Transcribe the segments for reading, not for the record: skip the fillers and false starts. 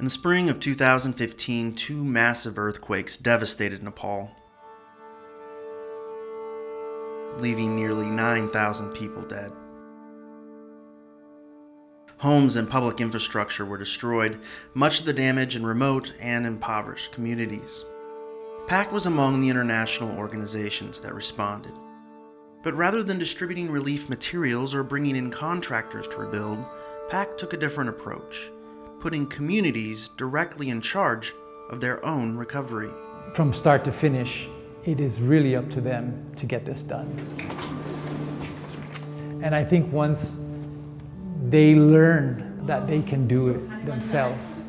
In the spring of 2015, two massive earthquakes devastated Nepal, leaving nearly 9,000 people dead. Homes and public infrastructure were destroyed, much of the damage in remote and impoverished communities. Pact was among the international organizations that responded. But rather than distributing relief materials or bringing in contractors to rebuild, Pact took a different approach, putting communities directly in charge of their own recovery. From start to finish, it is really up to them to get this done. And I think once they learn that they can do it themselves,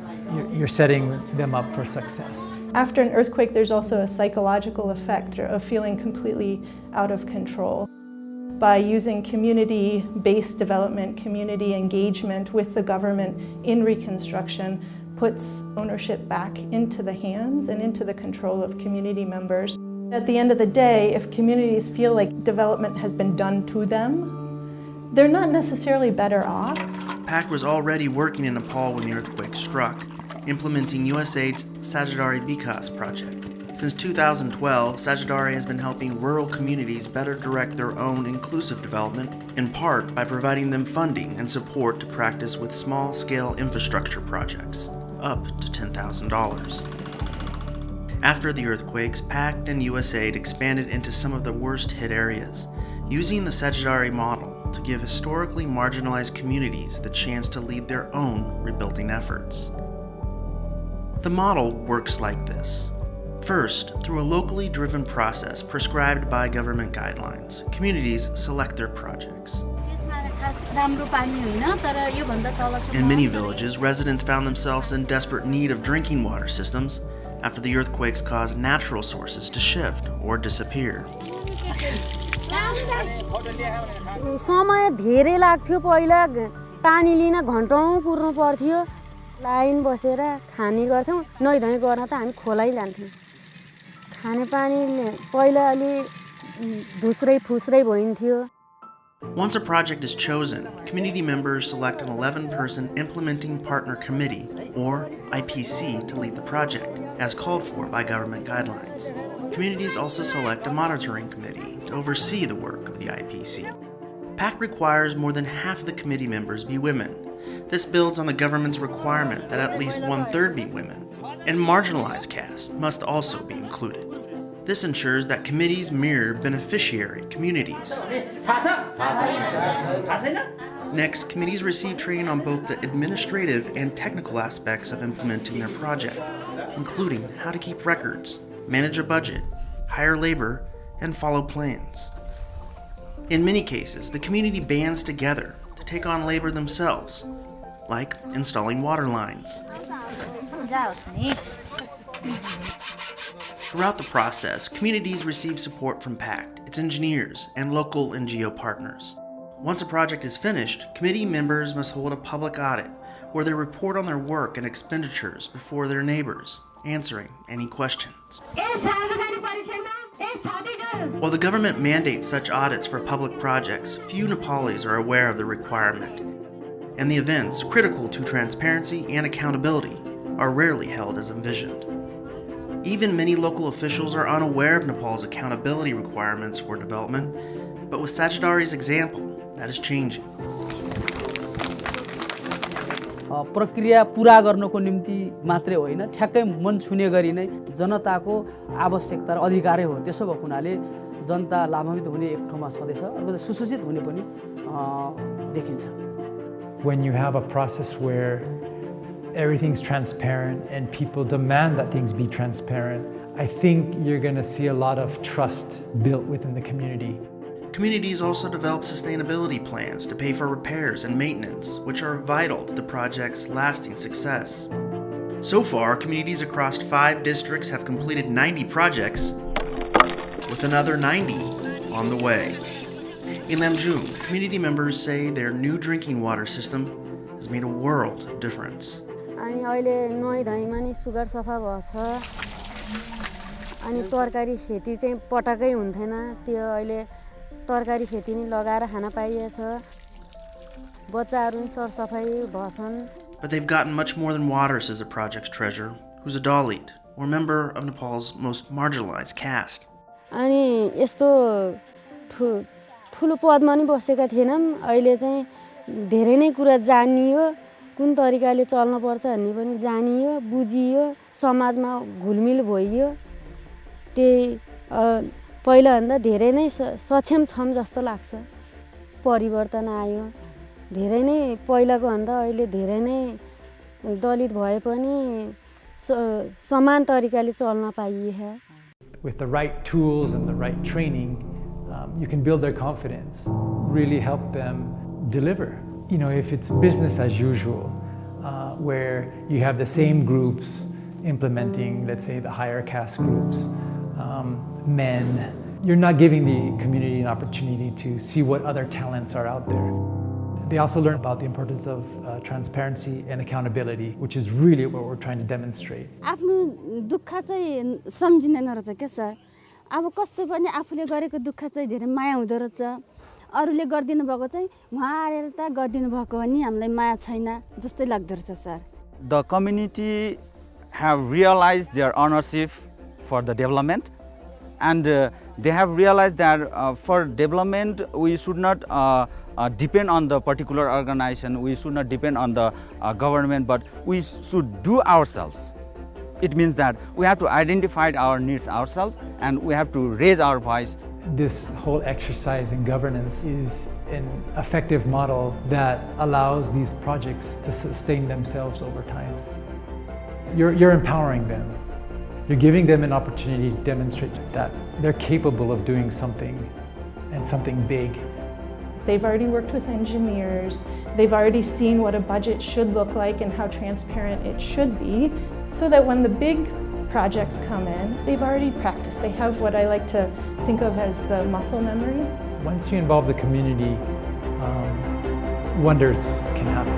you're setting them up for success. After an earthquake, there's also a psychological effect of feeling completely out of control. By using community-based development, community engagement with the government in reconstruction puts ownership back into the hands and into the control of community members. At the end of the day, if communities feel like development has been done to them, they're not necessarily better off. Pact was already working in Nepal when the earthquake struck, implementing USAID's Sajhedari Bikaas project. Since 2012, Sajhedari has been helping rural communities better direct their own inclusive development, in part by providing them funding and support to practice with small-scale infrastructure projects, up to $10,000. After the earthquakes, Pact and USAID expanded into some of the worst-hit areas, using the Sajhedari model to give historically marginalized communities the chance to lead their own rebuilding efforts. The model works like this. First, through a locally driven process prescribed by government guidelines, communities select their projects. In many villages, residents found themselves in desperate need of drinking water systems after the earthquakes caused natural sources to shift or disappear. समय धेरै लाग्थ्यो पहिला पानी लिन घण्टौं कुर्नु पर्थ्यो line बसेर खाने गर्थ्यौं नुहाइधुवाइ गर्न त हामी खोलै जान्थ्यौं खाने पानी पहिला अलि धुस्रै फुस्रै भइन्थ्यो. Once a project is chosen, community members select an 11-person Implementing Partner Committee, or IPC, to lead the project, as called for by government guidelines. Communities also select a monitoring committee to oversee the work of the IPC. Pact requires more than half of the committee members be women. This builds on the government's requirement that at least 1/3 be women, and marginalized castes must also be included. This ensures that committees mirror beneficiary communities. Next, committees receive training on both the administrative and technical aspects of implementing their project, including how to keep records, manage a budget, hire labor, and follow plans. In many cases, the community bands together to take on labor themselves, like installing water lines. Throughout the process, communities receive support from Pact, its engineers, and local NGO partners. Once a project is finished, committee members must hold a public audit where they report on their work and expenditures before their neighbors, answering any questions. While the government mandates such audits for public projects, few Nepalis are aware of the requirement, and the events critical to transparency and accountability are rarely held as envisioned. Even many local officials are unaware of Nepal's accountability requirements for development, but with Sajhedari's example, that is changing. प्रक्रिया पूरा गर्नको निम्ति मात्रै होइन ठ्याक्कै मन छुने गरी नै जनताको आवश्यकता र अधिकारै हो. त्यसो भएको हुनाले जनता लाभान्वित हुने एक ठाउँमा छँदैछ, अर्को सुसूचित हुने पनि देखिन्छ. When you have a process where everything's transparent and people demand that things be transparent, I think you're going to see a lot of trust built within the community. Communities also develop sustainability plans to pay for repairs and maintenance, which are vital to the project's lasting success. So far, communities across 5 districts have completed 90 projects, with another 90 on the way. In Lamjung, community members say their new drinking water system has made a world of difference. अनि अहिले नुहाइधुवाइमा नि sugar सफा भछ अनि तरकारी खेती चाहिँ पटकै हुन्थेन त्यो अहिले तरकारी खेती नि लगाएर खान पाइएछ बच्चाहरु नि सरसफाइ भछन् But they've gotten much more than water, says the project's treasurer, who's a Dalit, or member of Nepal's most marginalized caste. अनि यस्तो ठुलो पदमा नि बसेका थिएनौँ अहिले चाहिँ धेरै नै कुरा जानियो कुन तरिकाले चल्न पर्छ भन्ने पनि जानियो बुझियो समाजमा घुलमिल भइयो त्यही पहिला भन्दा धेरै नै सक्षम छौं जस्तो लाग्छ परिवर्तन आयो धेरै नै पहिलाको भन्दा अहिले धेरै नै दलित भए पनि समान तरिकाले चल्न पाइए With the right tools and the right training, you can build their confidence, really help them deliver. You know, if it's business as usual, where you have the same groups implementing, let's say, the higher caste groups, men, you're not giving the community an opportunity to see what other talents are out there. They also learn about the importance of transparency and accountability, which is really what we're trying to demonstrate. आफ्नो दुःख चाहिँ सम्झिँदैन रहेछ के sir अब कस्तो पनि आफूले गरेको दुःख चाहिँ धेरै माया हुँदो रहेछ अरूले गर्दिनु भएको चाहिँ उहाँ आएर त गर्दिनु भएको पनि हामीलाई माया छैन जस्तै लाग्दो रहेछ sir The community have realized their ownership for the development and they have realized that for development we should not depend on the particular organization, we should not depend on the government, but we should do ourselves. It means that we have to identify our needs ourselves and we have to raise our voice. This whole exercise in governance is an effective model that allows these projects to sustain themselves over time. You're empowering them. You're giving them an opportunity to demonstrate that they're capable of doing something and something big. They've already worked with engineers. They've already seen what a budget should look like and how transparent it should be, so that when the big projects come in, they've already practiced. They have what I like to think of as the muscle memory. Once you involve the community, wonders can happen.